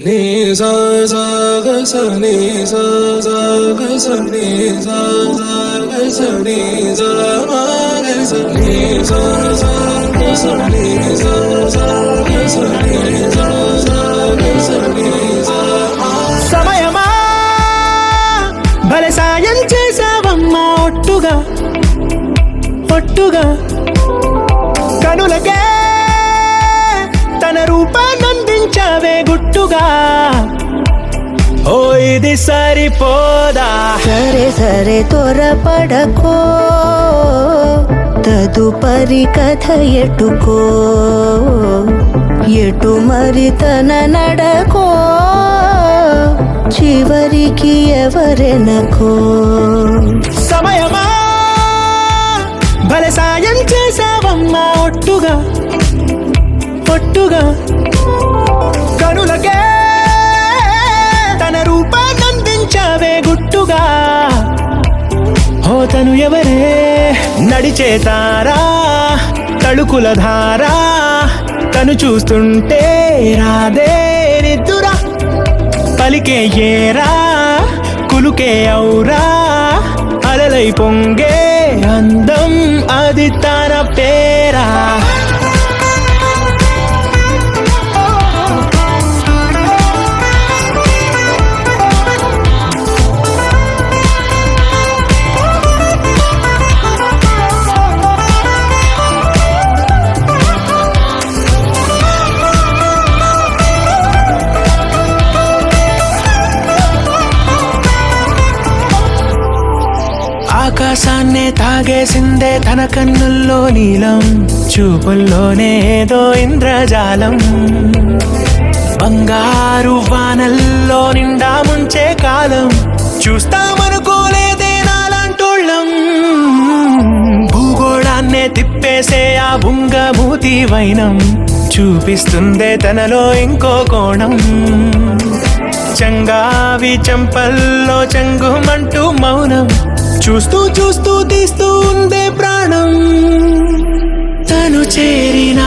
నీ సా సా గ స నీ సా సా గ స నీ సా సా గ స నీ సా మా గ స నీ సా సా గ స నీ సా సా గ స నీ సా సా గ స నీ సా మా. సమయమా భలే సాయం చేసావమ్మా ఒట్టుగా ఒట్టుగా కనులకే తన రూపాన్నందించావే గుట్టుగా. ఓ ఇది సరిపోదా, సరే సరే త్వరపడకో, తదుపరి కథ ఎటుకో, ఎటు మరి తన నడకో, చివరికి ఎవరెనకో. సమయమా భలే సాయం చేసావమ్మా ఒట్టుగా ఒట్టుగా కనులకే తన రూపాన్నందించావే గుట్టుగా. ఓ తను ఎవరే నడిచే తారా తళుకుల ధారా, తను చూస్తుంటే రాదే నిద్దురా, పలికే ఏరా కులుకే ఔరా, అలలై పొంగే అందం అది తన పేరా. ఆకాశాన్నే తాగేసిందే తన కన్నుల్లో నీలం, చూపుల్లోనే ఏదో ఇంద్రజాలం, బంగారు వానల్లో నిండా ముంచే కాలం, చూస్తామనుకోలేదే నాలాంటోళ్ళం. భూగోళాన్నే తిప్పేసే ఆ బుంగమూతి వైనం, చూపిస్తుందే తనలో ఇంకో కోణం, చంగావి చంపల్లో చంగుమంటూ మౌనం, చూస్తూ చూస్తూ తీస్తూ ఉందే ప్రాణం. తను చేరిన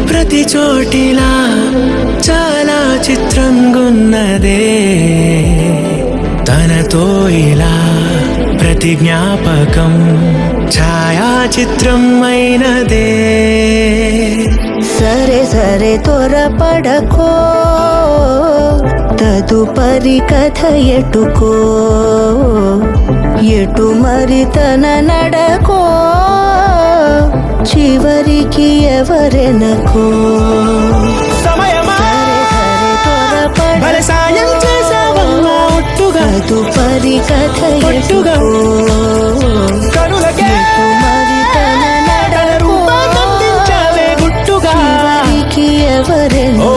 ప్రతి చోటిలా చాలా చిత్రంగున్నదే, తనతో ఇలా ప్రతి జ్ఞాపకం ఛాయాచిత్రం అయినదే. సరే సరే త్వరపడకో, తదుపరి కథ ఎటుకో, ఎటు మరి తన నడకో, చివరికి ఎవరెనకో. సమయమా సరే సరే భలే సాయం చేసావమ్మా ఒట్టుగా తదుపరి కథ ఒట్టుగా ఎటుకో, కనులకే ఎటు మరి తన తన నడకో, రూపాన్నందించావే గుట్టుగా. చివరికి ఎవరెనకో.